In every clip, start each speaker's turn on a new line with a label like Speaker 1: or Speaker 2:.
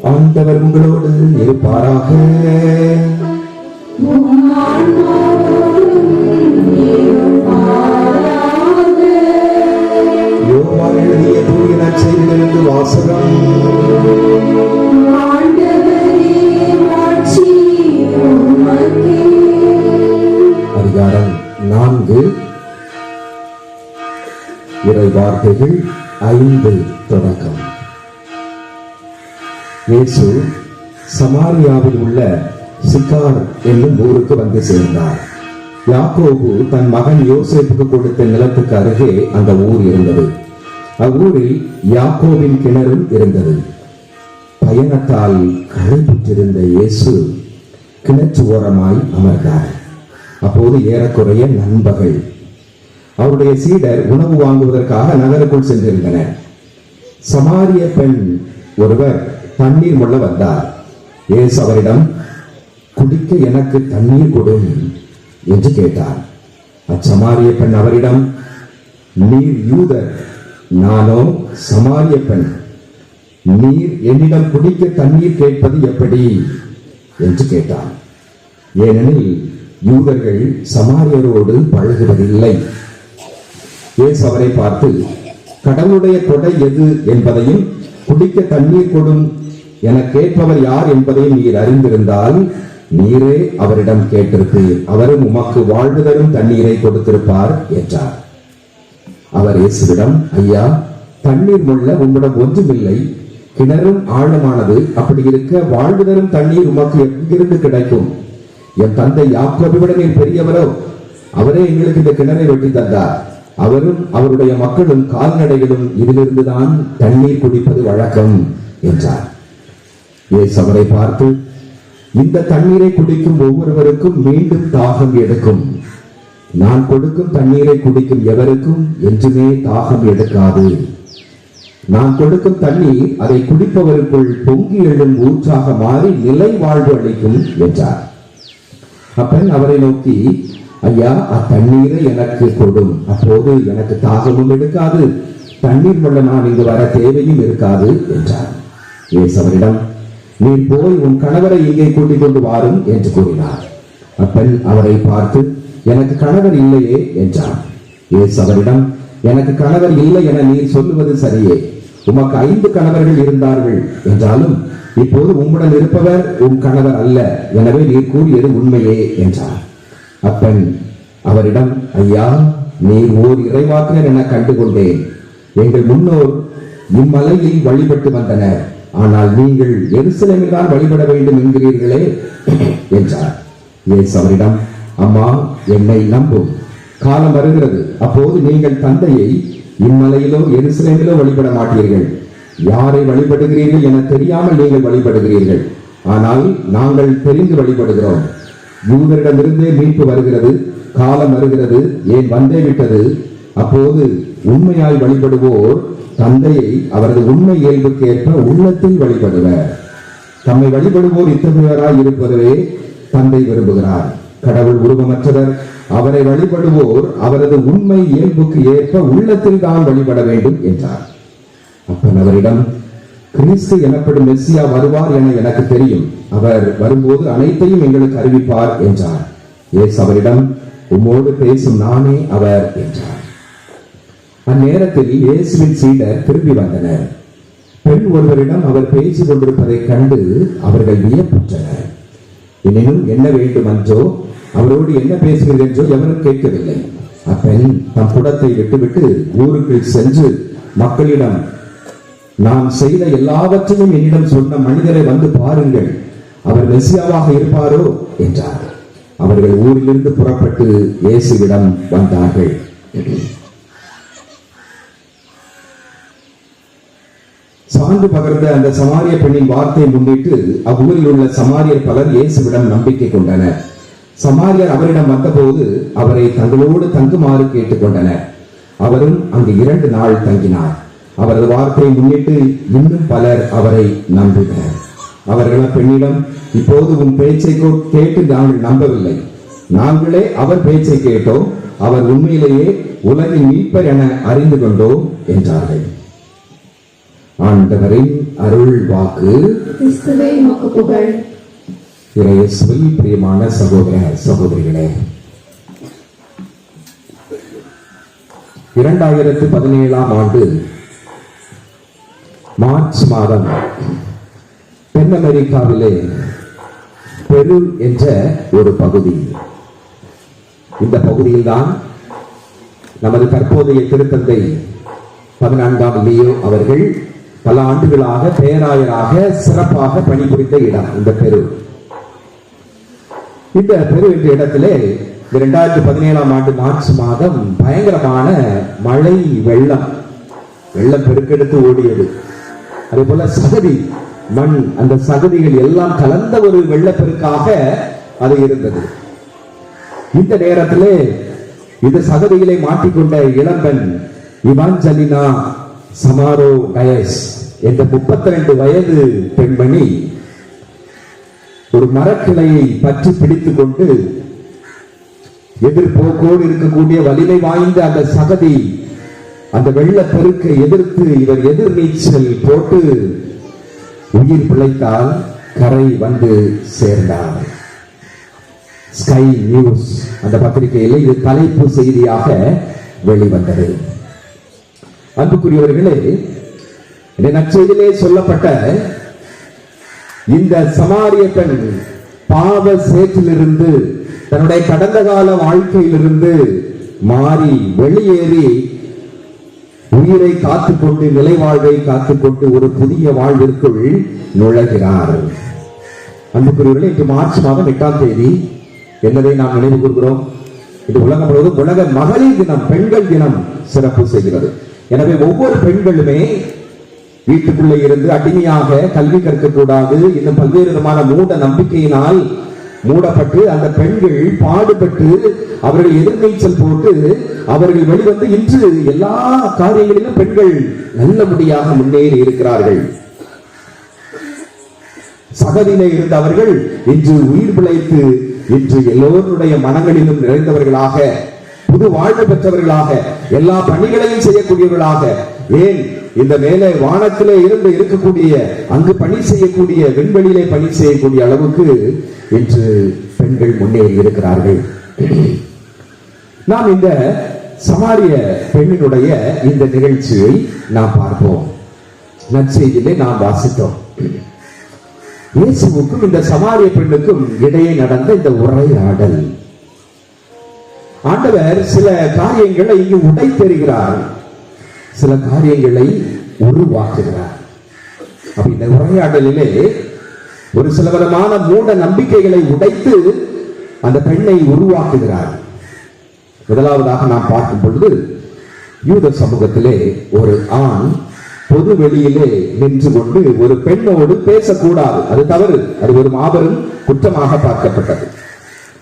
Speaker 1: ஆண்டவர் உங்களோடு இருப்பாராக. யோவான் எழுதிய தூய நற்செய்தியிலிருந்து வாசகம். அதிகாரம் 4, இறை வார்த்தைகள் 5 தொடக்கம். இயேசு சமாரியாவில் உள்ள சிக்கார் என்னும் ஊருக்கு வந்து சேர்ந்தார். யாக்கோபு தன் மகன் யோசேப்புக்கு கொடுத்த நிலத்துக்கு அருகே அந்த ஊர் இருந்தது. அவ்வூரில் யாக்கோபின் கிணறும் இருந்தது. பயணத்தால் களைப்புற்றிருந்த இயேசு கிணற்று ஓரமாய் அமர்ந்தார். அப்போது ஏறக்குறைய நண்பகல். அவருடைய சீடர் உணவு வாங்குவதற்காக நகருக்குள் சென்றிருந்தனர். சமாரிய பெண் ஒருவர் தண்ணீர் மொள்ள வந்தார். இயேசு அவரிடம், குடிக்க எனக்கு தண்ணீர் கொடும் என்று கேட்டார். அச்சமாரிய பெண் அவரிடம், நீர் யூதர், நானோ சமாரிய பெண், நீர் என்னிடம் குடிக்க தண்ணீர் கேட்பது எப்படி என்று கேட்டார். ஏனெனில் யூதர்கள் சமாரியரோடு பழகுவதில்லை. இயேசு அவரை பார்த்து, கடவுளுடைய கொடை எது என்பதையும் குடிக்க தண்ணீர் கொடும் என கேட்பவர் யார் என்பதையும் நீர் அறிந்திருந்தால் நீரே அவரிடம் கேட்டிருப்பீர், அவரும் உமக்கு வாழ்வு தரும் தண்ணீரை கொடுத்திருப்பார் என்றார். அவர் இயேசுவிடம், ஐயா, தண்ணீர் மொள்ள உம்மிடம் ஒன்றுமில்லை, கிணறும் ஆழமானது. அப்படி இருக்க வாழ்வு தரும் தண்ணீர் உமக்கு எங்கிருந்து கிடைக்கும்? என் தந்தை யாக்கோபை விட நீர் பெரியவரோ? அவரே எங்களுக்கு இந்த கிணறை வெட்டி தந்தார். அவரும் அவருடைய மக்களும் கால்நடைகளும் இதிலிருந்துதான் தண்ணீர் குடிப்பது வழக்கம் என்றார். இயேசு அவரை பார்த்து, இந்த தண்ணீரை குடிக்கும் ஒவ்வொருவருக்கும் மீண்டும் தாகம் எடுக்கும். நான் கொடுக்கும் தண்ணீரை குடிக்கும் எவருக்கும் என்றுமே தாகம் எடுக்காது. நான் கொடுக்கும் தண்ணீர் அதை குடிப்பவருக்குள் பொங்கி எழும் ஊற்றாக மாறி நிலை வாழ்வு அளிக்கும் என்றார். அப்பன் அவரை நோக்கி, ஐயா, அத்தண்ணீரை எனக்கு கொடும், அப்போது எனக்கு தாகமும் எடுக்காது, தண்ணீர் மொள்ள நான் இங்கு வர தேவையும் இருக்காது என்றார். இயேசு அவரிடம், நீர் போய் உன் கணவரை இங்கே கூட்டிக் கொண்டு வாரும் என்று கூறினார். அப்பெண் அவரை பார்த்து, எனக்கு கணவர் இல்லையே என்றார். இயேசு அவரிடம், எனக்கு கணவர் இல்லை என நீர் சொல்லுவது சரியே. உமக்கு 5 கணவர்கள் இருந்தார்கள் என்றாலும் இப்போது உம்முடன் இருப்பவர் உன் கணவர் அல்ல. எனவே நீர் கூறியது உண்மையே என்றார். அப்பெண் அவரிடம், ஐயா, நீர் ஓர் இறைவாக்கினர் என கண்டுகொண்டேன். எங்கள் முன்னோர் இம்மலையில் வழிபட்டு வந்தனர், ஆனால் நீங்கள் எருசலேமில் தான் வழிபட வேண்டும் என்கிறீர்களே என்றார். இயேசு அவரிடம், அம்மா, என்னை நம்பும், காலம் வருகிறது, அப்போது நீங்கள் தந்தையை இம்மலையிலோ எருசலேமிலோ வழிபட மாட்டீர்கள். யாரை வழிபடுகிறீர்கள் என தெரியாமல் நீங்கள் வழிபடுகிறீர்கள், ஆனால் நாங்கள் தெரிந்து வழிபடுகிறோம். யூதரிடமிருந்தே மீட்பு வருகிறது, காலம் வருகிறது, ஏன் வந்தே விட்டது. அப்போது உண்மையாய் வழிபடுவோர் தந்தையை அவரது உண்மை இயல்புக்கு ஏற்ப உள்ளத்தில் வழிபடுவர். தம்மை வழிபடுவோர் இத்தகையவராய் இருப்பதுவே தந்தை விரும்புகிறார். கடவுள் உருவமற்றவர், அவரை வழிபடுவோர் அவரது உண்மை இயல்புக்கு ஏற்ப உள்ளத்தில் தான் வழிபட வேண்டும் என்றார். அப்பன் அவரிடம், கிறிஸ்து எனப்படும் மெஸ்ஸியா வருவார் என எனக்கு தெரியும். அவர் வரும்போது அனைத்தையும் எங்களுக்கு அறிவிப்பார் என்றார். இயேசு அவரிடம், உம்மோடு பேசும் நானே அவர் என்றார். அந்நேரத்தில் இயேசுவின் சீடர் திரும்பி வந்தனர். பெண் ஒருவரிடம் அவர் பேசிக் கொண்டிருப்பதை கண்டு அவர்கள் வியப்புற்றனர். எனினும் என்ன வேண்டும் என்றோ அவரோடு என்ன பேசுகிறது என்றோ எவரும் கேட்கவில்லை. அப்பெண் தம் குடத்தை விட்டுவிட்டு ஊருக்குள் சென்று மக்களிடம், நாம் செய்த எல்லாவற்றையும் என்னிடம் சொன்ன மனிதரை வந்து பாருங்கள், அவர் மெசியாவாக இருப்பாரோ என்றார். அவர்கள் ஊரிலிருந்து புறப்பட்டு இயேசுவிடம் வந்தார்கள். சான்று பகர்ந்த அந்த சமாரிய பெண்ணின் வார்த்தையை முன்னிட்டு அவ்வூரில் உள்ள சமாரியர் பலர் இயேசுவிடம் நம்பிக்கை கொண்டனர். சமாரியர் அவரிடம் வந்தபோது அவரை தங்களோடு தங்குமாறு கேட்டுக்கொண்டனர். அவரும் அங்கு 2 நாள் தங்கினார். அவரது வார்த்தையை முன்னிட்டு இன்னும் பலர் அவரை நம்பினர். அவர்கள் பெண்ணிடம், இப்போது உன் பேச்சை கேட்டு நாங்கள் நம்பவில்லை, நாங்களே அவர் பேச்சை கேட்டோம், அவர் உண்மையிலேயே உலகின் மீட்பர் என அறிந்து கொண்டோம் என்றார்கள். ஆண்டவரின் அருள் வாக்கு.
Speaker 2: கிறிஸ்துவே உமக்கு புகழ்.
Speaker 1: இயேசுவில் பிரியமான சகோதர சகோதரிகளே, 2017 ஆண்டு மார்ச் மாதம் தென் அமெரிக்காவிலே பெரு என்ற ஒரு பகுதி, இந்த பகுதியில்தான் நமது தற்போதைய திருத்தந்தை 14ஆம் லியோ அவர்கள் பல ஆண்டுகளாக பேராயராக சிறப்பாக பணிபுரிந்த இடம் இந்த பெரு. இந்த பெரு என்ற இடத்திலே 2017ஆம் ஆண்டு மார்ச் மாதம் பயங்கரமான மழை, வெள்ளம் பெருக்கெடுத்து ஓடியது. அதே போல சகதி, மண், அந்த சகதிகள் எல்லாம் கலந்த ஒரு வெள்ளப்பெருக்காக அது இருந்தது. இந்த நேரத்திலே இந்த சகதிகளை மாட்டிக்கொண்ட இளம்பெண் இவாஞ்சலினா சமாரோ டயஸ் என்ற 32 வயது பெண்மணி ஒரு மரக்கிளையை பற்றி பிடித்துக் கொண்டு எதிர்போக்கோடு இருக்கக்கூடிய வலிமை வாய்ந்த அந்த சகதி, அந்த வெள்ளப்பெருக்கை எதிர்த்து இவர் எதிர் நீச்சல் போட்டு உயிர் பிழைத்தால் கரை வந்து சேர்ந்தார். ஸ்கை நியூஸ் அந்த பத்திரிகையில் இது தலைப்பு செய்தியாக வெளிவந்தது. அன்புக்குரியவர்களே, இந்த நற்செய்தியிலே சொல்லப்பட்ட இந்த சமாரிய பெண் பாவ சேற்றிலிருந்து, தன்னுடைய கடந்த கால வாழ்க்கையிலிருந்து மாறி வெளியேறி உயிரை காத்துக்கொண்டு, நிலைவாழ்வை காத்துக்கொண்டு ஒரு புதிய வாழ்விற்குள் நுழைகிறார். அன்புக்குரியவர்களே, இன்று மார்ச் மாதம் 8ஆம் தேதி என்பதை நாம் நினைவு கூறுகிறோம். இது உலகம் முழுவதும் உலக மகளிர் தினம், பெண்கள் தினம் சிறப்பு செய்கிறது. எனவே ஒவ்வொரு பெண்களுமே வீட்டுக்குள்ளே இருந்து அடிமையாக கல்வி கற்கக்கூடாது, இன்னும் பல்வேறு விதமான மூட நம்பிக்கையினால் மூடப்பட்டு அந்த பெண்கள் பாடுபட்டு அவர்கள் எதிர்நீச்சல் போட்டு அவர்கள் வெளிவந்து இன்று எல்லா காரியங்களிலும் பெண்கள் நல்லபடியாக முன்னேறி இருக்கிறார்கள். சகதியிலே இருந்த அவர்கள் இன்று உயிர் பிழைத்து இன்று எல்லோருடைய மனங்களிலும் நிறைந்தவர்களாக, புது வாழ்வு பெற்றவர்களாக, எல்லா பணிகளையும் செய்யக்கூடியவர்களாக, ஏன் இந்த மேலே வானத்திலே இருந்து இருக்கக்கூடிய, அங்கு பணி செய்யக்கூடிய, விண்வெளியிலே பணி செய்யக்கூடிய அளவுக்கு இன்று பெண்கள் முன்னேறி இருக்கிறார்கள். நாம் இந்த சமாரிய பெண்ணினுடைய இந்த நிகழ்ச்சியை நாம் பார்ப்போம். நற்செய்தியிலே நாம் வாசித்தோம். இயேசுவுக்கும் இந்த சமாரிய பெண்ணுக்கும் இடையே நடந்த இந்த உரையாடல், ஆண்டவர் சில காரியங்களை இங்கு உடைத்தெறிகிறார், சில காரியங்களை உருவாக்குகிறார். அப்ப இந்த உரையாடலிலே ஒரு சில விதமான மூட நம்பிக்கைகளை உடைத்து அந்த பெண்ணை உருவாக்குகிறார். முதலாவதாக நாம் பார்க்கும் பொழுது, யூத சமூகத்திலே ஒரு ஆண் பொது வெளியிலே நின்று கொண்டு ஒரு பெண்ணோடு பேசக்கூடாது, அது தவறு, அது ஒரு மாபெரும் குற்றமாக பார்க்கப்பட்டது.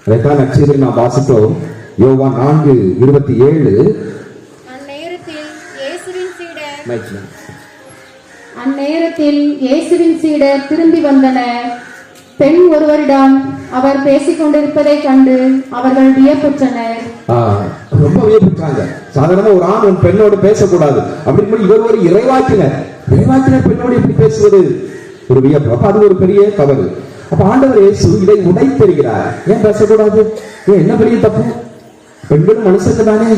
Speaker 1: அதைத்தான் நற்செய்தியில் நாம் வாசித்தோம். யோவான் 4:27.
Speaker 2: அந்நேரத்தில் இயேசுவின் சீடர் திரும்பி வந்தனர். பெண் ஒருவரிடம் அவர் பேசிக் கொண்டிருப்பதை கண்டு அவர்கள் வியப்புற்றனர்.
Speaker 1: ரொம்ப வியப்புற்றாங்க. சாதாரணமா ஒரு ஆண் ஒரு பெண்ணோடு பேசக்கூடாது அப்படின்னு இவர் ஒரு இறைவாக்கினர் பெண்ணோடு எப்படி பேசுவது ஒரு வியப்பு. அப்ப அது ஒரு பெரிய தவறு. அப்ப ஆண்டவர் இயேசு இதை உடைத்தெறிகிறார். ஏன் பேசக்கூடாது? ஏன் என்ன பெரிய தப்பு? பெண்களும் மனுஷங்க தானே,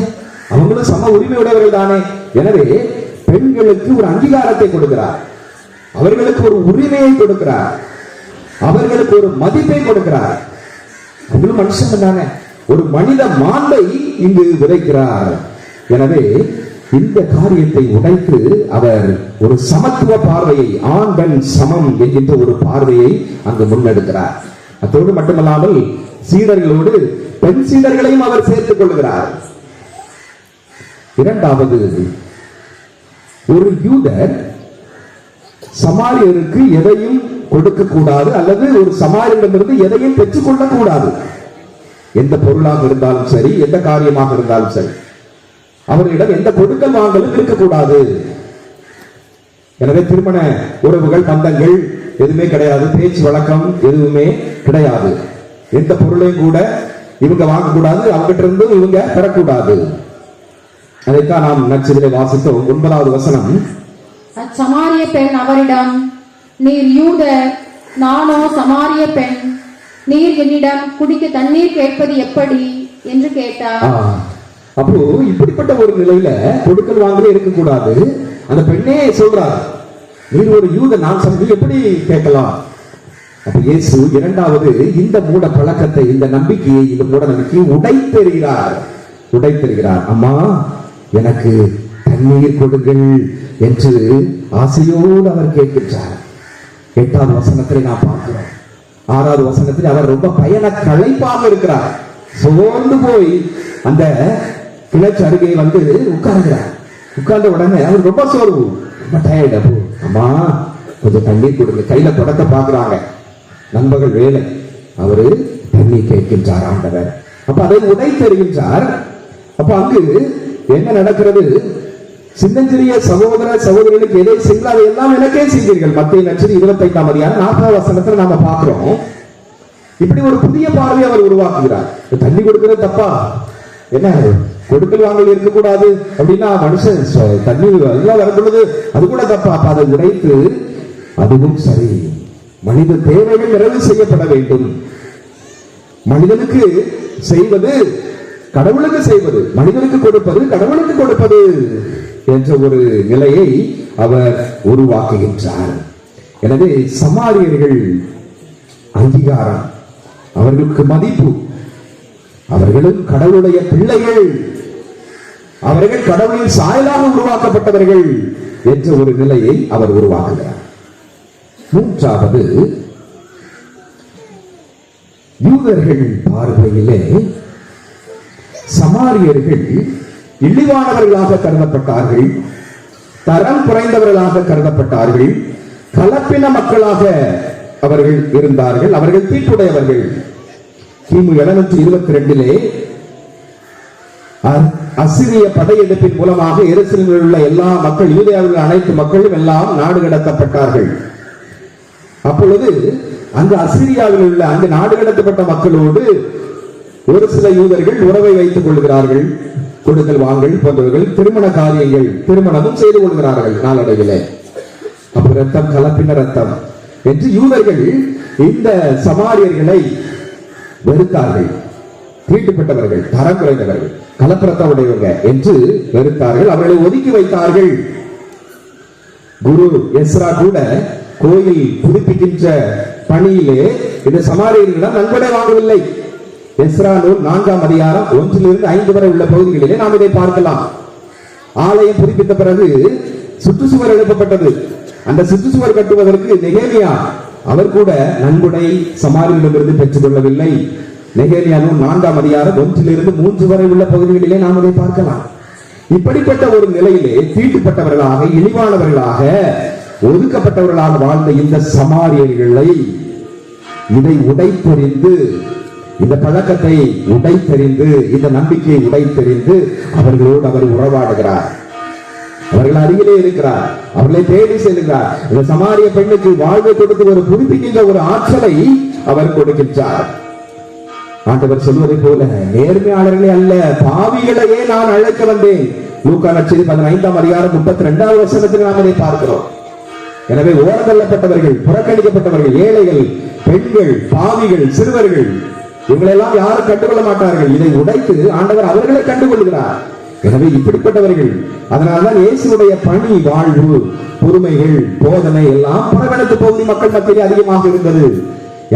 Speaker 1: அவங்களும் சம உரிமை உடையவர்கள் தானே. எனவே பெண்களுக்கு ஒரு அங்கீகாரத்தை கொடுக்கிறார், அவர்களுக்கு ஒரு உரிமையை கொடுக்கிறார், அவர்களுக்கு ஒரு மதிப்பை கொடுக்கிறார். அவங்களும் மனுஷங்க தானே, ஒரு மனித மாண்பை இங்கு விதைக்கிறார். எனவே இந்த காரியத்தை உடைத்து அவர் ஒரு சமத்துவ பார்வையை, ஆண் பெண் சமம் என்கின்ற ஒரு பார்வையை அங்கு முன்னெடுக்கிறார். அதோடு மட்டுமல்லாமல் சீடர்களோடு பெண் சீடர்களையும் அவர் சேர்த்துக் கொள்கிறார். இரண்டாவது, ஒரு யூதர் சமாரியருக்கு எதையும் கொடுக்க கூடாது, அல்லது ஒரு சமாரியரிடமிருந்து எதையும் பெற்றுக் கொள்ளக் கூடாது. எந்த பொருளாக இருந்தாலும் சரி, எந்த காரியமாக இருந்தாலும் சரி, அவர்களிடம் எந்த கொடுக்கல் வாங்கலும் இருக்கக்கூடாது. எனவே திருமண உறவுகள், பந்தங்கள் எதுவுமே கிடையாது, பேச்சு வழக்கம் எதுவுமே கிடையாது. எந்த பொருளையும் கூட இவங்க வாங்கக்கூடாது, அவங்ககிட்ட இருந்து இவங்க பெறக்கூடாது. அதைத்தான் நாம் நற்செய்தியிலே வாசித்தோம். 9வது வசனம்,
Speaker 2: அச்சமாரிய பெண் அவரிடம், நீர் யூதர், நானோ சமாரிய பெண், நீர் என்னிடம் குடிக்க தண்ணீர் கேட்பது எப்படி என்று கேட்டார்.
Speaker 1: அப்போ இப்படிப்பட்ட ஒரு நிலையில கொடுக்கல் வாங்கலே இருக்கக்கூடாது. அந்த பெண்ணே சொல்றார், நீர் ஒரு யூத, நான் சொன்னது எப்படி கேட்கலாம்? அப்ப இயேசு இரண்டாவது இந்த மூட பழக்கத்தை, இந்த நம்பிக்கையை, இந்த மூட நம்பிக்கையை உடைத்தெறிகிறார். அம்மா, எனக்கு தண்ணீர் கொடுங்கள் என்று ஆசையோடு அவர் கேட்கின்றார். 8வது வசனத்தில் நாம் பார்க்கிறோம். 6வது வசனத்தில் அவர் ரொம்ப பயண களைப்பாக இருக்கிறார். சோர்ந்து போய் அந்த கிணற்று அருகே வந்து உட்கார்கிறார். உட்கார்ந்த உடனே அவர் ரொம்ப சோர்வு, ரொம்ப டயர்ட். அப்போ அம்மா கொஞ்சம் தண்ணீர் கொடுங்க. கையில தொடக்க பாக்குறாங்க, நண்பர்கள் வேலை. அவரு தண்ணீர் கேட்கின்றார் ஆண்டவர். அப்ப அதை உடைத்தெறிகின்றார். அப்ப அங்கு என்ன நடக்கிறது? சின்னஞ்சிறிய சகோதர சகோதரிகளுக்கு எதை செய்யல அதை எல்லாம் எனக்கே செய்தீர்கள். மத்திய நட்சத்திரம் 25ஆம் அதிகாரம் 4வது வசனத்துல நாம பார்க்கிறோம். இப்படி ஒரு புதிய பார்வை அவர் உருவாக்குகிறார். தண்ணி கொடுக்கிறது தப்பா? என்ன கொடுக்கல் வாங்கல் இருக்கக்கூடாது அப்படின்னா மனுஷன் தண்ணி எல்லாம் வரும் பொழுது அது கூட தப்பா? அப்ப அதை உடைத்து அதுவும் சரி, மனித தேவைகள் நிறைவு செய்யப்பட வேண்டும். மனிதனுக்கு செய்வது கடவுளுக்கு செய்வது, மனிதனுக்கு கொடுப்பது கடவுளுக்கு கொடுப்பது என்ற ஒரு நிலையை அவர் உருவாக்குகின்றார். எனவே சமாரியர்கள் அங்கீகாரம், அவர்களுக்கு மதிப்பு, அவர்களும் கடவுளுடைய பிள்ளைகள், அவர்கள் கடவுளின் சாயலாக உருவாக்கப்பட்டவர்கள் என்ற ஒரு நிலையை அவர் உருவாக்குகிறார். 3வது, யூதர்கள் பார்வையிலே சமாரியர்கள் இழிவானவர்களாக கருதப்பட்டார்கள், தரம் குறைந்தவர்களாக கருதப்பட்டார்கள், கலப்பின மக்களாக அவர்கள் இருந்தார்கள், அவர்கள் தீட்டுடையவர்கள். கிமு 722 அசிரிய படையெடுப்பின் மூலமாக எருசலேமில் உள்ள எல்லா மக்கள், யூதேயாவில் அனைத்து மக்களும் எல்லாம் நாடு கடத்தப்பட்டார்கள். அப்பொழுது அங்கு அசிரியாவில் உள்ள அங்கு நாடு கடத்தப்பட்ட மக்களோடு ஒரு சில யூதர்கள் உறவை வைத்துக் கொள்கிறார்கள். கொடுக்கல் வாங்கல் போன்றவர்கள், திருமண காரியங்கள், திருமணமும் செய்து கொள்கிறார்கள் நாளடைவில். அப்ப ரத்தம், கலப்பின ரத்தம் என்று யூதர்கள் இந்த சமாரியர்களை வெறுத்தார்கள். தீட்டுப்பட்டவர்கள், தரம் குறைந்தவர்கள், கலப்பிரத்தம் உடையவங்க என்று வெறுத்தார்கள். அவர்களை ஒதுக்கி வைத்தார்கள். குரு எஸ்ரா கூட கோயில் புதுப்பிக்கின்ற பணியிலே இந்த சமாரியர்களிடம் நன்கொடை வாங்கவில்லை. எஸ்ரா நூல் 4ஆம் அதிகாரம் 1 - 5 வரை உள்ள பகுதிகளிலே நாம் இதை பார்க்கலாம். ஆலயம் புதுப்பித்த பிறகு சுற்றுச்சுவர் எழுப்பப்பட்டது. அந்த சுற்றுச்சுவர் கட்டுவதற்கு நெகேமியா அவர் கூட நன்கொடை சமாரியர்களிடமிருந்து பெற்றுக் கொள்ளவில்லை. நெகேமியா நூல் 4ஆம் அதிகாரம் 1 - 3 வரை உள்ள பகுதிகளிலே நாம் இதை பார்க்கலாம். இப்படிப்பட்ட ஒரு நிலையிலே தீட்டுப்பட்டவர்களாக, இழிவானவர்களாக, ஒதுக்கப்பட்டவர்களாக வாழ்ந்த இந்த சமாரியர்களை இதை உடைத்தெறிந்து, இந்த பழக்கத்தை உடைத்தெறிந்து, இந்த நம்பிக்கையை உடைத்தெறிந்து அவர்களோடு அவர் உறவாடுகிறார். அவர்கள் அருகிலே இருக்கிறார், அவர்களை தேடி செல்கிறார். இந்த சமாரிய பெண்ணுக்கு வாழ்வை கொடுத்து ஒரு புதுப்பிக்கின்ற ஒரு ஆற்றலை அவர் கொடுக்கின்றார். ஆண்டவர் சொல்வதை போல, நேர்மையாளர்களே அல்ல பாவிகளையே நான் அழைக்க வந்தேன். லூக்கா நற்செய்தி 15ஆம் அதிகாரம் 32வது வசனத்தில் நாம் இதை பார்க்கிறோம். எனவே ஓரதள்ளப்பட்டவர்கள், புறக்கணிக்கப்பட்டவர்கள், ஏழைகள், பெண்கள், பாவிகள், சிறுவர்கள், இவங்களெல்லாம் யாரும் கண்டுகொள்ள மாட்டார்கள். இதை உடைத்து ஆண்டவர் அவர்களை கண்டுகொள்கிறார். எனவே இப்படிப்பட்டவர்கள், அதனால்தான் இயேசுடைய பணி, வாழ்வு, பொறுமைகள், போதனை எல்லாம் புறக்கணித்து பகுதி மக்கள் மத்தியிலே அதிகமாக இருந்தது.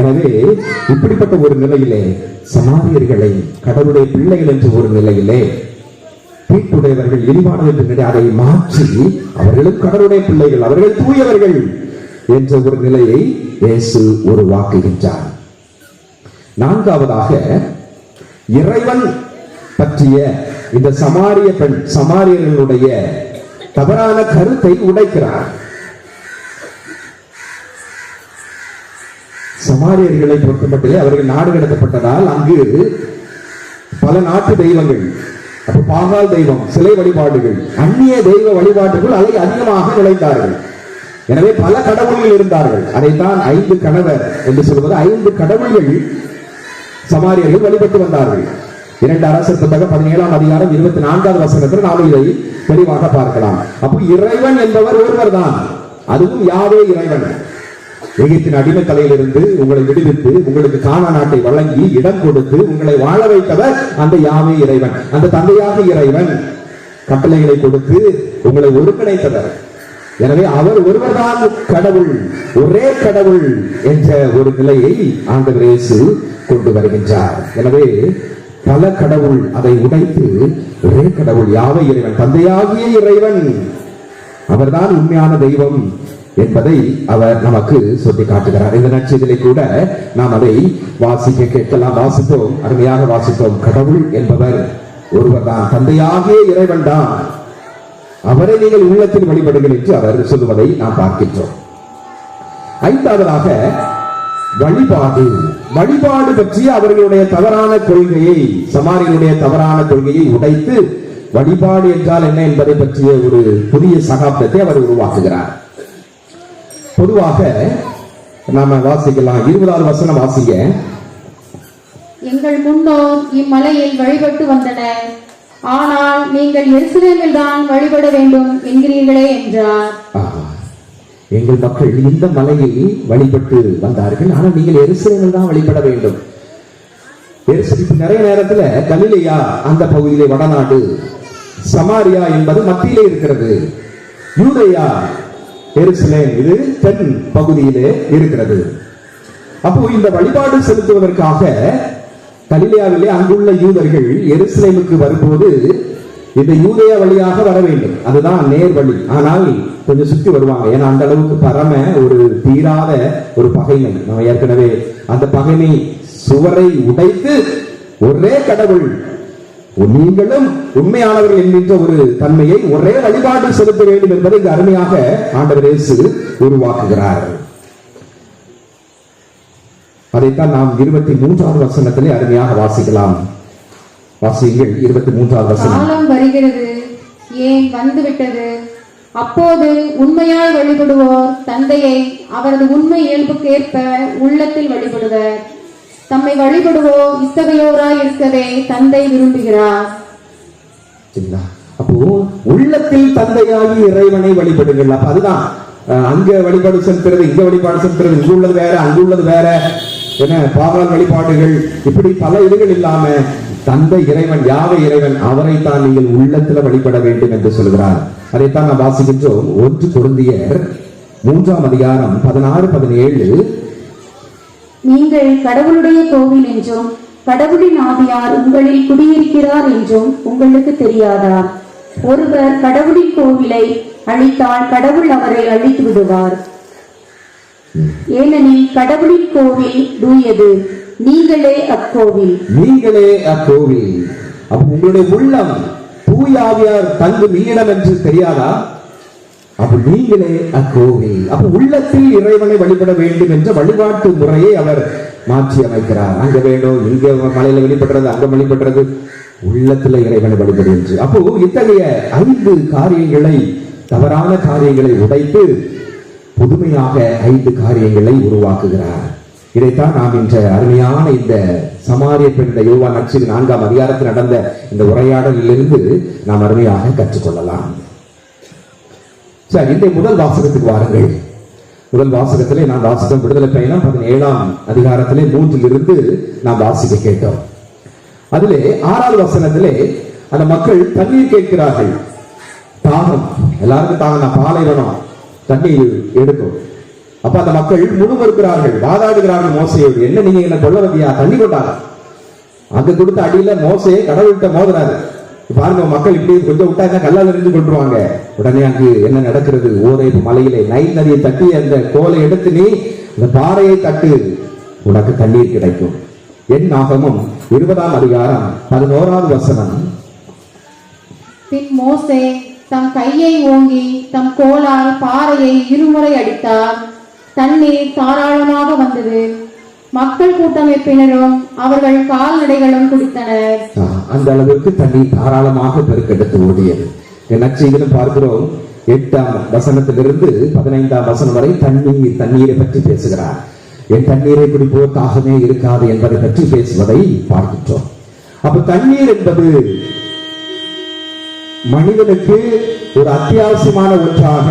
Speaker 1: எனவே இப்படிப்பட்ட ஒரு நிலையிலே சமாரியர்களை கடவுளுடைய பிள்ளைகள் என்ற ஒரு நிலையிலே தீட்டுடையவர்கள், இழிவானவர்கள் அதை மாற்றி அவர்களும் கடவுளுடைய பிள்ளைகள், அவர்கள் தூயவர்கள் என்ற ஒரு நிலையை இயேசு உருவாக்குகின்றார். 4வதாக, இறைவன் பற்றிய இந்த சமாரிய பெண், சமாரியர்களுடைய தவறான கருத்தை உடைக்கிறார். சமாரியர்களை பொறுத்தமட்டிலே அவர்கள் நாடு கடத்தப்பட்டதால் அங்கு பல நாட்டு தெய்வங்கள், அப்ப பாகால் தெய்வம், சிலை வழிபாடுகள், அந்நிய தெய்வ வழிபாடுகள் அதை அதிகமாக நுழைந்தார்கள். எனவே பல கடவுள்கள் இருந்தார்கள். அதைத்தான் 5 கணவர் என்று சொல்வது. 5 கடவுள்கள் சமாரியர்கள் வழிபட்டு வந்தார்கள். 2 அரசர் புத்தகம் 17ஆம் அதிகாரம் 24வது வசனத்தில் நாம் இதை தெளிவாக பார்க்கலாம். அப்போ இறைவன் என்பவர் ஒருவர் தான், அதுவும் யாவே இறைவன். எகிப்தின் அடிமை தலையிலிருந்து உங்களை விடுவித்து உங்களுக்கு கானா நாட்டை வழங்கி இடம் கொடுத்து உங்களை வாழ வைத்தவர் அந்த யாவே இறைவன். அந்த தந்தையாக இறைவன் கட்டளைகளை கொடுத்து உங்களை ஒருங்கிணைத்தவர். எனவே அவர் ஒருவர்தான் கடவுள், ஒரே கடவுள் என்ற ஒரு நிலையை ஆண்டவர் இயேசு கொண்டு வருகின்றார். எனவே பல கடவுள் அதை உடைத்து ஒரே கடவுள் யாவே இறைவன், தந்தையாகிய இறைவன், அவர்தான் உண்மையான தெய்வம் என்பதை அவர் நமக்கு சொல்லி காட்டுகிறார். இந்த நற்செய்தியிலே கூட நாம் அதை வாசிக்க கேட்கலாம். வாசித்தோம், அருமையாக வாசித்தோம். கடவுள் என்பவர் ஒருவர் தான், தந்தையாகிய இறைவன் தான், அவரை நீங்கள் உள்ளத்தில் வழிபடுங்கள் என்று அவர் சொல்லுவதை நாம் பார்க்கின்றோம். 5வதாக வழிபாடு பற்றிய அவர்களுடைய தவறான கொள்கையை, சமாரியனுடைய தவறான கொள்கையை உடைத்து வழிபாடு என்றால் என்ன என்பதை பற்றிய ஒரு புதிய சகாப்தத்தை அவர் உருவாக்குகிறார். பொதுவாக நாம வாசிக்கலாம். 20வது வசனம் வாசிங்க.
Speaker 2: எங்கள் முன்னோர் இம்மலையில் வழிபட்டு வந்தனர், ஆனால் நீங்கள் எருசலேமில் தான் வழிபட வேண்டும் என்கிறீர்களே என்றார்.
Speaker 1: எங்கள் மக்கள் இந்த மலையில் வழிபட்டு வந்தார்கள், ஆனால் நீங்கள் எருசலேமில் தான் வழிபட வேண்டும். நிறைய நேரத்துல கலிலேயா அந்த பகுதியிலே வடநாடு, சமாரியா என்பது மத்தியிலே இருக்கிறது, யூதேயா எருசலேம் இது தென் பகுதியிலே இருக்கிறது. அப்போ இந்த வழிபாடு செலுத்துவதற்காக கலிலேயாவிலே அங்குள்ள யூதர்கள் எருசலேமுக்கு வரும்போது இந்த யூதேயா வழியாக வர வேண்டும், அதுதான் நேர் வழி. ஆனால் கொஞ்சம் சுற்றி வருவாங்க, ஏன்னா அந்த அளவுக்கு பரம ஒரு தீராத ஒரு பகைமை. நம்ம ஏற்கனவே அந்த பகைமை சுவரை உடைத்து ஒரே கடவுள், நீங்களும் உண்மையானவர்கள் என்கின்ற ஒரு தன்மையை, ஒரே வழிபாடு செலுத்த வேண்டும் என்பதை இங்கு அருமையாக ஆண்டவர் இயேசு உருவாக்குகிறார். அதைத்தான் நாம் 23வது வசனத்திலே அருமையாக வாசிக்கலாம். வாசியுங்கள். 23வது வசனம்.
Speaker 2: காலம் வருகிறது, ஏன் வந்துவிட்டது, அப்போது உண்மையாய் வழிபடுவோர் தந்தையை அவரது உண்மை இயல்புக்கேற்ப உள்ளத்தில் வழிபடுவர். தம்மை வழிபடுவோர் இத்தகையோராய் இருக்கவே தந்தை விரும்புகிறார்.
Speaker 1: அப்போ உள்ளத்தில் தந்தையாகி இறைவனை வழிபடுங்கள். அப்ப அதுதான் அங்க வழிபாடு செலுத்துறது, இங்க வழிபாடு செலுத்துறது, இங்க உள்ளது வேற, அங்கு உள்ளது வேற, என்ன பாவல் வழிபாடுகள், இப்படி பல இதுகள் இல்லாம தந்தை இறைவன், யாவே இறைவன், அவரைத்தான் நீங்கள் உள்ளத்துல வழிபட வேண்டும் என்று சொல்கிறார். அதைத்தான் நாம் வாசிக்கின்றோம். 1 கொரிந்தியர் 3ஆம் அதிகாரம் 16-17.
Speaker 3: நீங்கள் கடவுளுடைய கோவில் என்றும் கடவுளின் ஆவியார் உங்களில் குடியிருக்கிறார் என்றும் உங்களுக்கு தெரியாதா? ஒருவர் கடவுளின் கோவிலை அழித்தால் கடவுள் அவரை அழித்து விடுவார். ஏனெனில் கடவுளின் கோவில் தூயது, நீங்களே அக்கோவில்.
Speaker 1: அப்ப உங்களுடைய உள்ளம் தூய ஆவியார் தங்கும் இடம் என்று தெரியாதா? அப்ப நீங்களே அக்கோவில். அப்ப உள்ளத்தில் இறைவனை வழிபட வேண்டும் என்ற வழிபாட்டு முறையை அவர் மாற்றி அமைக்கிறார். அங்க வேணும், இங்க மலையில வழிபடுறது, அங்க வழிபடுறது, உள்ளத்துல இறைவனை வழிபடு என்று. அப்போ இத்தகைய 5 காரியங்களை, தவறான காரியங்களை உடைத்து புதுமையாக 5 காரியங்களை உருவாக்குகிறார். இதைத்தான் நாம் இன்ற அருமையான இந்த சமாரிய பெண், யோவான் நற்செய்தி 4ஆம் அதிகாரத்தில் நடந்த இந்த உரையாடலிலிருந்து நாம் அருமையாக கற்றுக்கொள்ளலாம். சரி, இந்த முதல் வாசகத்துக்கு வாருங்கள். முதல் வாசகத்திலே நாம் வாசித்தோம் விடுதலை பயணம் 17ஆம் அதிகாரத்திலே 3 நாம் வாசிக்க கேட்டோம். அதிலே 6வது வசனத்திலே அந்த மக்கள் தண்ணீர் கேட்கிறார்கள். தாகம், எல்லாருக்கும் தாகம், பாலைவனம், தண்ணீர் எடுக்கும். அப்ப அந்த மக்கள் முழுமறுக்கிறார்கள், வாதாடுகிறார்கள் மோசையோடு. என்ன நீங்க என்ன கொள்ள வந்தியா, தண்ணி கொண்டாங்க. அங்க கொடுத்த அடியில மோசையை கடவுள்கிட்ட மோதுறாரு. பாருங்க, மக்கள் இப்படி கொஞ்சம் விட்டாங்க, கல்லால் எறிஞ்சு கொண்டுருவாங்க. உடனே அங்கு என்ன நடக்கிறது? ஓரேபு மலையிலே நைல் நதியை தட்டி அந்த கோலை எடுத்து நீ அந்த பாறையை தட்டு, உனக்கு தண்ணீர் கிடைக்கும். என்னாகமம் 20ஆம் அதிகாரம் 11வது வசனம்.
Speaker 2: பின் மோசே தம் கையை ஓங்கி தம் கோலால் பாறையை இருமுறை அடித்தார், தண்ணீர் தாராளமாக வந்தது. மக்கள் கூட்டமைப்பினரும் அவர்கள் கால்நடைகளும் குடித்தனர்.
Speaker 1: அந்த அளவுக்கு தண்ணீர் தாராளமாக பெருக்கெடுத்து ஓடியது. நற்செய்தியிலும் பார்க்கிறோம். 8ஆம் வசனத்திலிருந்து 15ஆம் வசனம் வரை தண்ணீரை பற்றி பேசுகிறார். என் தண்ணீரை குடிப்போர் தாகமே இருக்காது என்பதை பற்றி பேசுவதை பார்க்கின்றோம். அப்ப தண்ணீர் என்பது மனிதனுக்கு ஒரு அத்தியாவசியமான ஒன்றாக,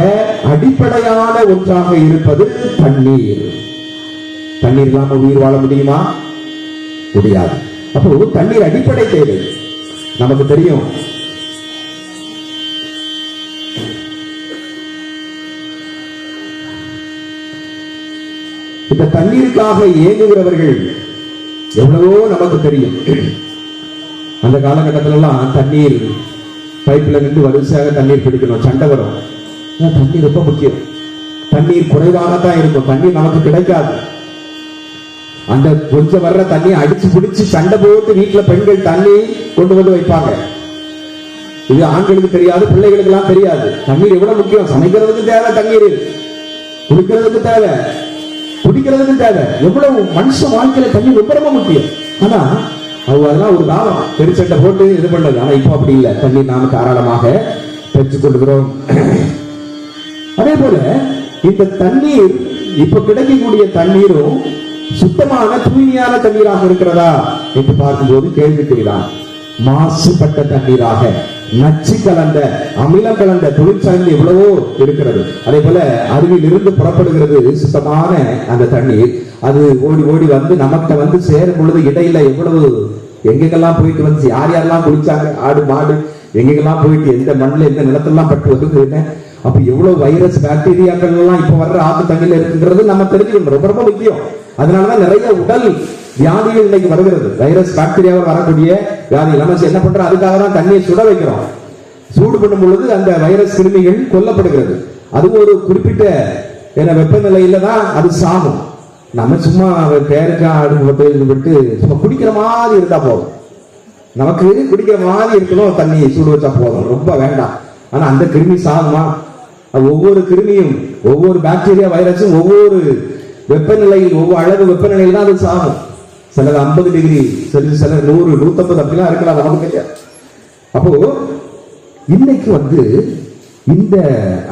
Speaker 1: அடிப்படையான ஒன்றாக இருப்பது தண்ணீர். தண்ணீர் இல்லாம உயிர் வாழ முடியுமா? முடியாது. அப்போ தண்ணீர் அடிப்படை தேவை. நமக்கு தெரியும், இந்த தண்ணீருக்காக ஏங்குகிறவர்கள் எவ்வளவோ நமக்கு தெரியும். அந்த காலகட்டத்தில எல்லாம் தண்ணீர் பைப்ல நின்று வரிசையாக தண்ணீர் பிடிக்கணும், சண்டை வரும். தண்ணீர் ரொம்ப முக்கியம். தண்ணீர் குறைவாகத்தான் இருக்கும், தண்ணீர் நமக்கு கிடைக்காது. அந்த கொஞ்சம் வர்ற தண்ணி அடிச்சு பிடிச்சு சண்டை போட்டு வீட்டுல பெண்கள் தண்ணி கொண்டு வந்து வைப்பாங்க. இது ஆண்களுக்கு தெரியாது, பிள்ளைகளுக்கு எல்லாம் தெரியாது. தண்ணீர் எவ்வளவு முக்கியம். சமைக்கிறதுக்கு தேவை தண்ணீர், குடிக்கிறதுக்கு தேவை, குடிக்கிறதுக்கு தேவை. எவ்வளவு மனுஷ வாழ்க்கையில தண்ணீர் ரொம்ப ரொம்ப முக்கியம். ஆனா அவங்க அதெல்லாம் ஒரு காலம் பெருச்சட்டை போட்டு இது பண்ணது. ஆனா இப்போ அப்படி இல்லை, தண்ணீர் நாம தாராளமாக பெற்றுக் கொள்கிறோம். அதே போல இந்த தண்ணீர் இப்ப கிடைக்கக்கூடிய தண்ணீரும் சுத்தமான தூய்மையான தண்ணீராக இருக்கிறதா என்று பார்க்கும்போது கேள்விக்குறிதான். மாசுபட்ட தண்ணீராக, நச்சு கலந்த, அமிலம் கலந்த தொழிற்சாலை எவ்வளவோ இருக்கிறது. அதே போல அருவியில் இருந்து புறப்படுகிறது சுத்தமான அந்த தண்ணீர். அது ஓடி ஓடி வந்து நமக்கு வந்து சேரும் பொழுது இடையில எவ்வளவு எங்கெங்கெல்லாம் போயிட்டு வந்து யார் யாரெல்லாம் குளிச்சாங்க, ஆடு மாடு எங்கெங்கெல்லாம் போயிட்டு எந்த மண்ணில் எந்த நிலத்தெல்லாம் பட்டு வந்து, அப்ப எவ்வளவு வைரஸ் பாக்டீரியாக்கள் எல்லாம் இப்ப வர்ற ஆத்து தண்ணியில இருக்குங்கிறது நம்ம தெரிஞ்சுக்கணும். ரொம்ப ரொம்ப முக்கியம். அதனாலதான் நிறைய உடல் வியாதிகள் இன்னைக்கு வருகிறது. வைரஸ் பாக்டீரியாவால் வரக்கூடிய வியாதிகள். நம்ம என்ன பண்றோம், அதுக்காக தான் தண்ணியை சுட வைக்கிறோம். சூடு பண்ணும் பொழுது அந்த வைரஸ் கிருமிகள் கொல்லப்படுகிறது. அது ஒரு குறிப்பிட்ட வெப்பநிலையில தான் அது சாகும். நம்ம சும்மா பேருக்கா விட்டு சும்மா குடிக்கிற மாதிரி இருந்தா போதும். நமக்கு குடிக்கிற மாதிரி இருக்கணும், தண்ணி சூடு வச்சா போதும், ரொம்ப வேண்டாம். ஆனா அந்த கிருமி சாகுமா? ஒவ்வொரு கிருமியும், ஒவ்வொரு பாக்டீரியா வைரஸும் ஒவ்வொரு வெப்பநிலையில், ஒவ்வொரு அளவு வெப்பநிலையில் தான் அது சாகும். சிலர் 50 டிகிரி செல்சியஸ், சிலர் 100, 150 அப்படிலாம் இருக்கலாம், நமக்கு தெரியாது. அப்போ இன்னைக்கு வந்து இந்த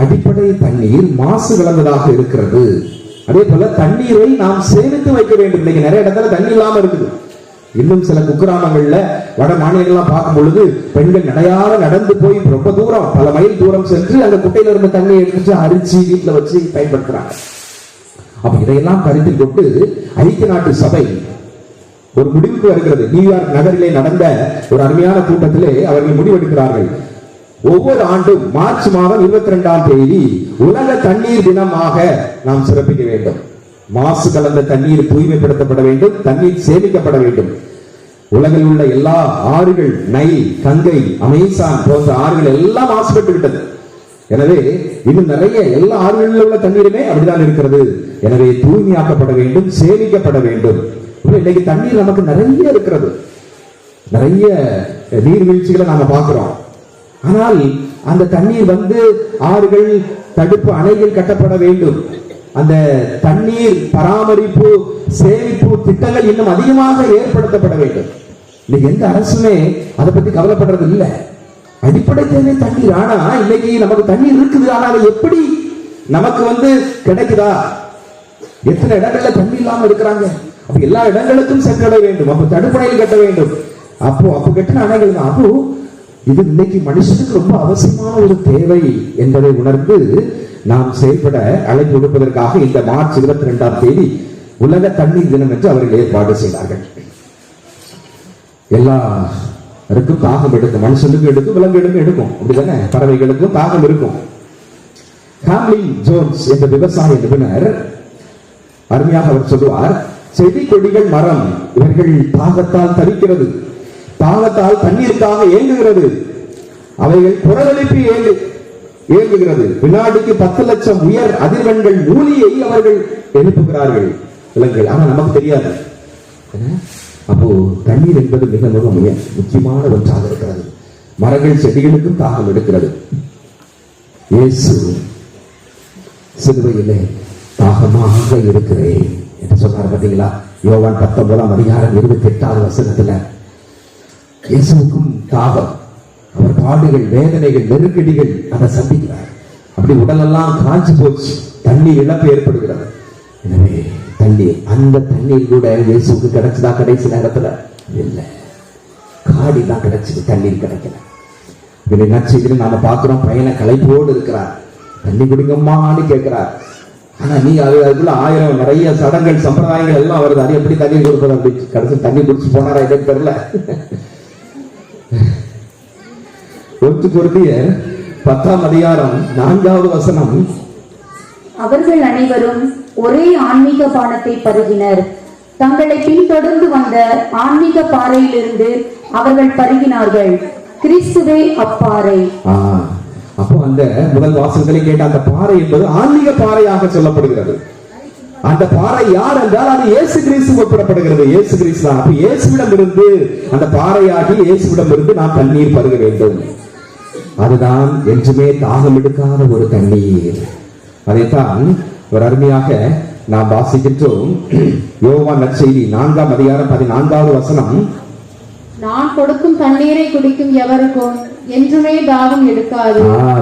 Speaker 1: அடிப்படை தண்ணீர் மாசு கலந்ததாக இருக்கிறது. அதே போல தண்ணீரை நாம் சேமித்து வைக்க வேண்டும். இன்னைக்கு நிறைய இடத்துல தண்ணி இல்லாம இருக்குது. இன்னும் சில குக்கிராமங்கள்ல வட மாநிலங்கள்லாம் பார்க்கும் பொழுது பெண்கள் நடையார நடந்து போய் ரொம்ப தூரம், பல மைல் தூரம் சென்று அந்த குட்டையில இருந்த தண்ணியை எடுத்து அரிச்சு வீட்டுல வச்சு பயன்படுத்துறாங்க. அப்ப இதையெல்லாம் கருத்தில் கொண்டு ஐக்கிய நாட்டு சபை ஒரு முடிவுக்கு வருகிறது. நியூயார்க் நகரிலே நடந்த ஒரு அருமையான கூட்டத்திலே அவர்கள் முடிவெடுக்கிறார்கள். ஒவ்வொரு ஆண்டும் மார்ச் மாதம் 22ஆம் தேதி உலக தண்ணீர் தினமாக நாம் சிறப்பிக்க வேண்டும். மாசு கலந்த தண்ணீர் தூய்மைப்படுத்தப்பட வேண்டும், தண்ணீர் சேமிக்கப்பட வேண்டும். உலகில் உள்ள எல்லா ஆறுகள், நைல், கங்கை, அமேசான் போன்ற ஆறுகள் எல்லாம் மாசுபட்டு விட்டது. எனவே இன்னும் நிறைய எல்லா ஆறுகளில் உள்ள தண்ணீருமே அப்படிதான் இருக்கிறது. எனவே தூய்மையாக்கப்பட வேண்டும், சேமிக்கப்பட வேண்டும். இன்னைக்கு தண்ணீர் நமக்கு நிறைய இருக்கிறது, நிறைய நீர்வீழ்ச்சிகளை நாம பார்க்கிறோம். ஆனால் அந்த தண்ணீர் வந்து ஆறுகள், தடுப்பு அணைகள் கட்டப்பட வேண்டும். அந்த தண்ணீர் பராமரிப்பு, சேமிப்பு திட்டங்கள் இன்னும் அதிகமாக ஏற்படுத்தப்பட வேண்டும். இன்னைக்கு எந்த அரசுமே அதை பத்தி கவலைப்படுறது இல்லை. அடிப்படை தேவை தண்ணீர். ஆனா இன்னைக்கு நமக்கு தண்ணீர் இருக்குது, ஆனால் எப்படி நமக்கு வந்து கிடைக்குதா? எத்தனை இடங்கள்ல தண்ணி இல்லாம இருக்கிறாங்க. அப்ப எல்லா இடங்களுக்கும் சென்றட வேண்டும். அப்ப தடுப்பணையில் கட்ட வேண்டும். அப்போ கட்டின அணைகள் தான். அப்போ இது இன்னைக்கு மனுஷனுக்கு ரொம்ப அவசியமான ஒரு தேவை என்பதை உணர்ந்து நாம் செயல்பட அழைப்பு கொடுப்பதற்காக இந்த மார்ச் 22ஆம் தேதி உலக தண்ணீர் தினம் என்று அவர்கள் ஏற்பாடு செய்தார்கள். எல்லாருக்கும் தாகம் எடுக்கும், மனுஷனுக்கும் எடுக்கும், விலங்குகளுக்கும் எடுக்கும், அப்படிதானே? பறவைகளுக்கும் தாகம் இருக்கும். ஹாம்லின் ஜோன்ஸ் என்ற விவசாய நிபுணர் அருமையாக அவர் சொல்லுவார், செடி கொடிகள் மரம் இவர்கள் தாகத்தால் தவிக்கிறது, தாகத்தால் தண்ணீருக்காக ஏங்குகிறது, அவைகள் புறவழிப்பு ஏங்குகிறது. வினாடிக்கு 10 லட்சம் உயர் அதிர்வெண்கள் மூலியை அவர்கள் எழுப்புகிறார்கள் விலங்குகள். ஆனா நமக்கு தெரியாது. அப்போ தண்ணீர் என்பது மிக மிக முக்கியமான ஒன்றாக இருக்கிறது. மரங்கள் செடிகளுக்கும் தாகம் எடுக்கிறது. இயேசு சிலுவையிலே தாகமாக இருக்கிறேன் என்று சொன்னார். பார்த்தீங்களா? யோவான் 19ஆம் அதிகாரம் 28வது வசனத்துல இயேசுவுக்கும் தாகம், அவர் பாடுகள், வேதனைகள், நெருக்கடிகள் அதை சந்திக்கிறார். அப்படி உடலெல்லாம் காஞ்சி போச்சு, தண்ணீர் இழப்பு ஏற்படுகிறது. எனவே தண்ணீர், அந்த தண்ணீர் கூட இயேசுக்கு கிடைச்சதா கடைசி நேரத்துல இல்லை. ஜாடி தான் கிடைச்சது, தண்ணீர் கிடைக்கல. இதில் நச்சதில் நாம பார்க்கிறோம், பையனை களைப்போடு இருக்கிறார், தண்ணி குடிங்கம்மான்னு கேட்கிறார். ஆனா நீ அதுக்குள்ள ஆயிரம் நிறைய சடங்குகள் சம்பிரதாயங்கள் எல்லாம் வருது, அது எப்படி தண்ணீர் கொடுப்பது அப்படி கடைசி தண்ணி குடிச்சு போனாரா இதே தெரியல. 1 கொரிந்தியர் 10ஆம் அதிகாரம் 4வது வசனம்.
Speaker 3: அவர்கள் அனைவரும் ஒரே ஆன்மீக பானத்தை பருகினர். தங்களை பின்தொடர்ந்து வந்த ஆன்மீக பாறையிலிருந்து அவர்கள் பருகினார்கள். கிறிஸ்துவே அப்பாறை.
Speaker 1: அப்போ அந்த முதல் வாசல்களை கேட்ட அந்த பாறை என்பது ஆன்மீக பாறையாக சொல்லப்படுகிறது. அந்த பாறை யார் என்றால் அது இயேசு கிறிஸ்து ஒப்பிடப்படுகிறது. இயேசு கிறிஸ்து தான். அப்ப இயேசுவிடம் இருந்து அந்த பாறையாகி இயேசுவிடம் இருந்து நாம் தண்ணீர் பருக வேண்டும். அதுதான் என்றுமே தாகம் எடுக்காத ஒரு தண்ணீர். அதைத்தான் ஒரு அருமையாக நாம் வாசிக்கின்றோம். யோவான் நற்செய்தி 4ஆம் அதிகாரம் 14வது வசனம்.
Speaker 2: நான் கொடுக்கும் தண்ணீரை குடிக்கும் எவருக்கும் என்றுமே தாகம் எடுக்காது.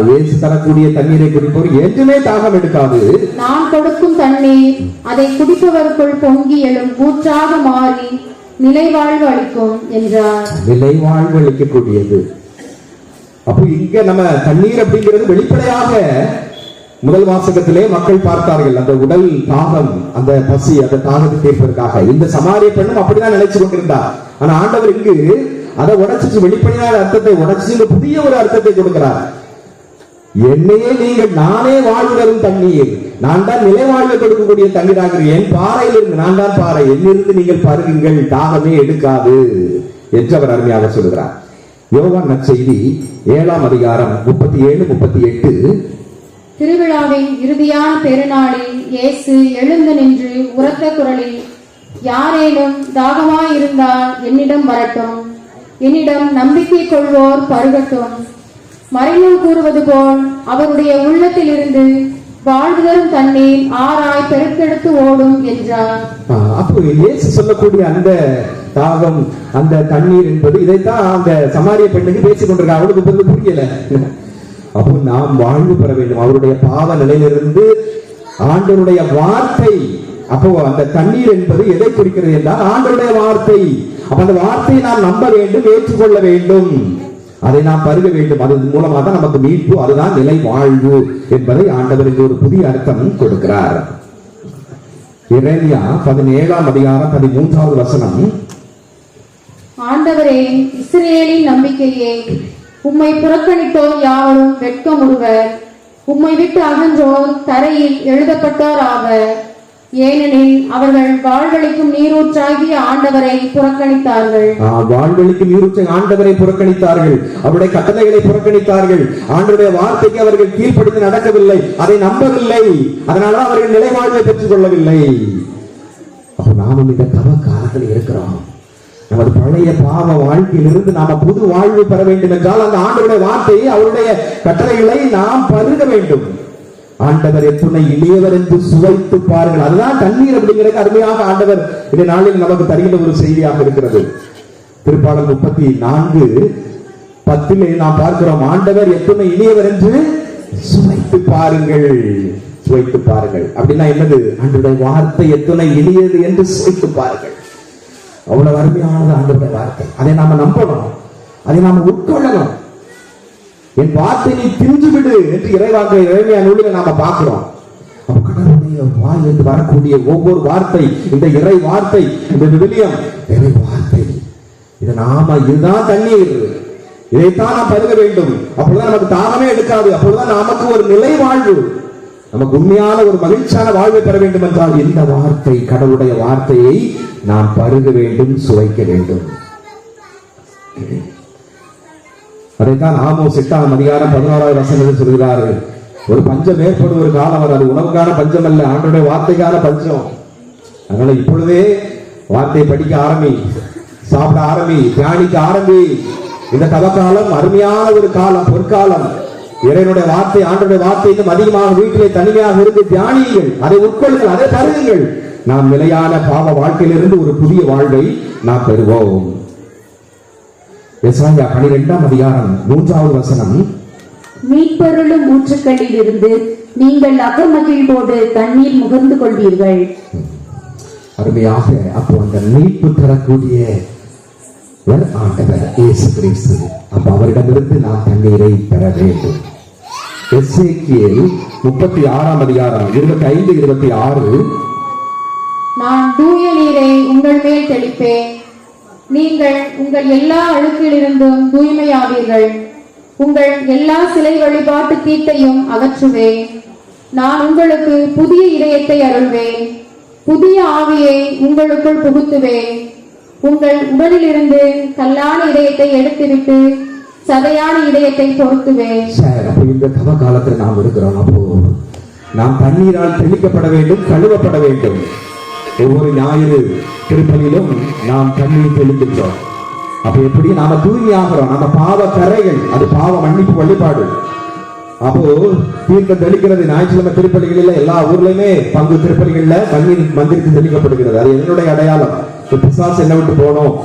Speaker 1: இயேசு தரக்கூடிய தண்ணீரை குடிப்பவர் என்றுமே தாகம் எடுக்காது.
Speaker 2: நான் கொடுக்கும் தண்ணீர் அதை குடிப்பவருக்குள் பொங்கி எழும் ஊற்றாக மாறி நிலைவாழ்வு அளிக்கும் என்றார். நிலைவாழ்வு
Speaker 1: அளிக்கக்கூடியது. அப்போ இங்க நம்ம தண்ணீர் அப்படிங்கிறது வெளிப்படையாக முதல் வாசகத்திலே மக்கள் பார்த்தார்கள். அந்த உடல் தாகம், அந்த பசி, அந்த தாகத்தை தீர்ப்பதற்காக இந்த சமாரிய பெண்ணும் அப்படிதான் நினைச்சு கொண்டிருந்தார். ஆனா ஆண்டவர் இங்கு அதை உடைச்சிட்டு வெளிப்படையான அர்த்தத்தை உடைச்சு புதிய ஒரு அர்த்தத்தை கொடுக்கிறார். என்னையே நீங்கள் நானே வாழ்வு தரும் தண்ணீர், நான் தான் நிலை வாழ்வை கொடுக்கக்கூடிய தண்ணீராக, என் பாறையிலிருந்து நான் தான் பாறை, என்னிருந்து நீங்கள் பருகுங்கள், தாகமே எடுக்காது என்று அவர் அருமையாக சொல்கிறார். யோவான் நற்செய்தி 7ஆம் அதிகாரம் 37-38.
Speaker 2: திருவிழாவின் இறுதியான பெருநாளில் இயேசு எழுந்து நின்று உரத்த குரலில், யாரேனும் தாகமாயிருந்தால் என்னிடம் வரட்டும், என்னிடம் நம்பிக்கை கொள்வோர் பருகட்டும். மறைநூல் கூறுவது போல் அவருடைய உள்ளத்தில் இருந்து வாழ்வு தரும் தண்ணீர் ஆறாய் பெருக்கெடுத்து ஓடும் என்றார்.
Speaker 1: அப்போ இயேசு சொல்லக்கூடிய அந்த தாகம், அந்த தண்ணீர் என்பது இதைத்தான் அந்த சமாரிய பெண்ணுக்கு பேசிக் கொண்டிருக்காங்க. அவளுக்கு புரியல. அப்போ நாம் வாழ்வு பெற வேண்டும். அவருடைய பாவ நிலையிலிருந்து ஆண்டவருடைய வார்த்தை. அப்போ அந்த தண்ணீர் என்பது எதை குறிக்கிறது என்றால் ஆண்டவருடைய வார்த்தை. அப்ப அந்த வார்த்தையை நாம் நம்ப வேண்டும், ஏற்றுக்கொள்ள வேண்டும், அதை நாம் பருக வேண்டும். அது மூலமாக தான் நமக்கு மீட்பு, அதுதான் நிலை வாழ்வு என்பதை ஆண்டவருக்கு ஒரு புதிய அர்த்தம் கொடுக்கிறார். எரேமியா 17ஆம் அதிகாரம் 13வது வசனம்.
Speaker 2: ஆண்டவரே, இஸ்ரவேலின் நம்பிக்கையே, உம்மை புறக்கணித்தோர் யாவரும் வெட்கமுறுவர், உம்மை விட்டு அகன்றோர் தரையில் எழுதப்பட்டோர் ஆவர். ஏனெனில் அவர்கள் வாழ்வளிக்கும் நீரூற்றாகிய ஆண்டவரை புறக்கணித்தார்கள்.
Speaker 1: வாழ்வளிக்கும் நீரூற்றை ஆண்டவரை புறக்கணித்தார்கள், அவருடைய கட்டளைகளை புறக்கணித்தார்கள், ஆண்டவருடைய வார்த்தைக்கு அவர்கள் கீழ்ப்படிந்து நடக்கவில்லை, அதை நம்பவில்லை, அதனால அவர்கள் நிலை வாழ்வை பெற்றுக் கொள்ளவில்லை. அப்ப நாமும் இந்த தவ காலத்தில் இருக்கிறோம். நமது பழைய பாவ வாழ்க்கையிலிருந்து நாம புது வாழ்வு பெற வேண்டும் என்றால் அந்த ஆண்டவருடைய வார்த்தையை, அவருடைய கட்டளைகளை நாம் பருக வேண்டும். ஆண்டவர் எத்துணை இளையவர் என்று சுவைத்து பாருங்கள். அதுதான் தண்ணீர் அப்படிங்கிறது அருமையாக ஆண்டவர் இந்த நாளில் நமக்கு தருகின்ற ஒரு செய்தியாக இருக்கிறது. திருப்பாடல் 34:10 நாம் பார்க்கிறோம், ஆண்டவர் எத்துணை இளையவர் என்று சுவைத்து பாருங்கள். சுவைத்து பாருங்கள் அப்படின்னா என்னது? ஆண்டவருடைய வார்த்தை எத்துணை இளையது என்று சுவைத்து பாருங்கள். அவ்வளவு அருமையானது ஆண்டவருடைய வார்த்தை. அதை நாம நம்பணும், அதை நாம உட்கொள்ளணும். என் வார்த்தை நீ தின்று விடு என்று இறைவாக்கை இறைமையா நூலில் நாம பார்க்கிறோம். கடவுளுடைய வாயிலிருந்து வரக்கூடிய ஒவ்வொரு வார்த்தை, இந்த இறை வார்த்தை, இந்த விவிலியம் இறை வார்த்தை, இது நாம இதுதான் தண்ணீர், இதைத்தான் நாம் பருக வேண்டும். அப்பொழுதுதான் நமக்கு தாகமே எடுக்காது. அப்பொழுதுதான் நமக்கு ஒரு நிலை வாழ்வு, நமக்கு உண்மையான ஒரு மகிழ்ச்சியான வாழ்வை பெற வேண்டும் என்றால் இந்த வார்த்தை, கடவுளுடைய வார்த்தையை நாம் பருக வேண்டும், சுவைக்க வேண்டும். அதைத்தான் ஆமோஸ் 8ஆம் அதிகாரம் 11வது வசனத்தில் சொல்கிறார்கள், ஒரு பஞ்சம் ஏற்படும் ஒரு காலம் வரும், அது உணவுக்கான பஞ்சம் அல்ல, ஆண்டவருடைய வார்த்தைக்கான பஞ்சம். அதனால இப்பொழுதே வார்த்தையை படிக்க ஆரம்பி, சாப்பிட ஆரம்பி, தியானிக்க ஆரம்பி. இந்த தவக்காலம் அருமையான ஒரு காலம், பொற்காலம். இறைவனுடைய வார்த்தை, ஆண்டவருடைய வார்த்தை இன்னும் அதிகமாக வீட்டிலே தனிமையாக இருந்து தியானியுங்கள், அதை உட்கொள்ளுங்கள், அதை பருகுங்கள். நாம் நிலையான பாவ வாழ்க்கையிலிருந்து ஒரு புதிய வாழ்வை நாம் பெறுவோம். எசாயா 12ஆம் அதிகாரம் 3வது வசனம்.
Speaker 3: மீட்பருளும் ஊற்றுக்களில் இருந்து நீங்கள் அகமகிழ்வோடு தண்ணீர் முகர்ந்து கொள்வீர்கள்.
Speaker 1: அருமையாக அப்போ அந்த மீட்பு தரக்கூடிய ஆண்டவர் இயேசு கிறிஸ்து. அப்ப அவரிடமிருந்து நாம் தண்ணீரை பெற வேண்டும். எசேக்கியேல் 36 அதிகாரம் 25, 26.
Speaker 2: நான் தூய நீரை உங்கள் மேல் தெளிப்பேன், நீங்கள் உங்கள் எல்லா அழுக்கிலிருந்தும் தூய்மையாவீர்கள், உங்கள் எல்லா சிலை வழிபாட்டு தீட்டையும் அகற்றுவேன். நான் உங்களுக்கு புதிய இதயத்தை அருள்வேன், புதிய ஆவியை உங்களுக்குள் புகுத்துவேன். உங்கள் உடலிலிருந்து கல்லான இதயத்தை எடுத்துவிட்டு சதையான இதயத்தை பொருத்துவேன்.
Speaker 1: அப்போ இந்த தவ காலத்தில் நாம் இருக்கிறோம். அப்போ நாம் தண்ணீரால் தெளிக்கப்பட வேண்டும், கழுவப்பட வேண்டும். ஒவ்வொரு ஞாயிறு திருப்பலியிலும் நாம் தண்ணீர் தெளிக்கின்றோம். அப்ப எப்படி நாம தூய்மையாகிறோம்? நம்ம பாவ கரைகள், அது பாவ மன்னிப்பு வழிபாடு. அப்போ தீர்த்தம் தெளிக்கிறது ஞாயிற்றுக்கிழமை திருப்பலிகளில் எல்லா ஊர்லயுமே பங்கு திருப்பலிகள்ல தண்ணீர் மந்திரித்து தெளிக்கப்படுகிறது. அது என்னுடைய அடையாளம். பிசாசு என்ன விட்டு போனோம்,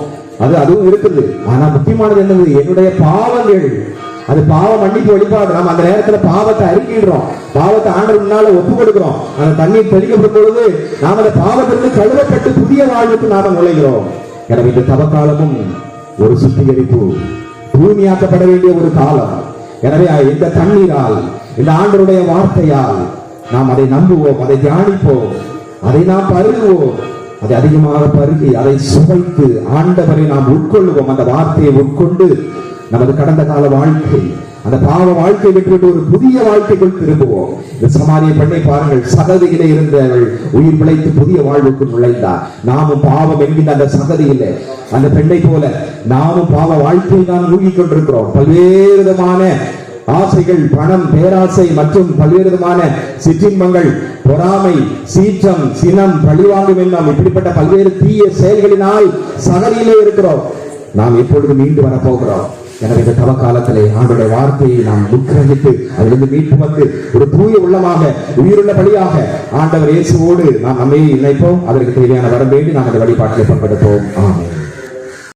Speaker 1: அதுவும் இருக்குது. ஆனா முக்கியமானது என்னது? என்னுடைய பாவங்கள், அது பாவ மன்னிப்பு வழிபாடு. நம்ம அந்த நேரத்துல பாவத்தை அறிக்கிடுறோம், பாவத்தை ஆண்டவர் முன்னால ஒப்பு கொடுக்கிறோம். அந்த தண்ணீர் தெளிக்கப்படும் பொழுது நாம் அந்த பாவத்திலிருந்து கழுவப்பட்டு புதிய வாழ்வுக்கு நாம நுழைகிறோம். எனவே இந்த தவ காலமும் ஒரு சுத்திகரிப்பு, தூய்மையாக்கப்பட வேண்டிய ஒரு காலம். எனவே இந்த தண்ணீரால், இந்த ஆண்டவருடைய வார்த்தையால் நாம் அதை நம்புவோம், அதை தியானிப்போம், அதை நாம் பருகுவோம். அதை அதிகமாக பருகி அதை சுவைத்து ஆண்டவரை நாம் உட்கொள்ளுவோம். அந்த வார்த்தையை உட்கொண்டு நமது கடந்த கால வாழ்க்கை, அந்த பாவ வாழ்க்கை விட்டுவிட்டு ஒரு புதிய வாழ்க்கைக்குள் திரும்புவோம். இந்த சமாரிய பெண்ணை பாருங்கள், சகதியிலே இருந்தவள் உயிர் பிழைத்து புதிய வாழ்வுக்கு நுழைந்தார். நாமும் பாவம் என்கின்ற அந்த சகதியிலே அந்த பெண்ணை போல நாமும் பாவ வாழ்க்கையை நாம் ஊகிக் கொண்டிருக்கிறோம். பல்வேறு விதமான ஆசைகள், பணம், பேராசை மற்றும் பல்வேறு விதமான சிற்றின்பங்கள், பொறாமை, சீற்றம், சினம், பழிவாங்கும் எண்ணம், இப்படிப்பட்ட பல்வேறு தீய செயல்களினால் சகதியிலே இருக்கிறோம். நாம் எப்பொழுது மீண்டு வரப்போகிறோம்? எனவே இந்த தவ காலத்திலே ஆண்டுடைய வார்த்தையை நாம் உட்கிரகித்து அதிலிருந்து மீட்டு வந்து ஒரு தூய உள்ளமாக, உயிருள்ள பலியாக ஆண்டவர் இயேசுவோடு நாம் நம்மை இணைப்போம். அதற்கு தேவையான வரம் வேண்டி நாம் அந்த வழிபாட்டிலே பங்கெடுப்போம். ஆமென்.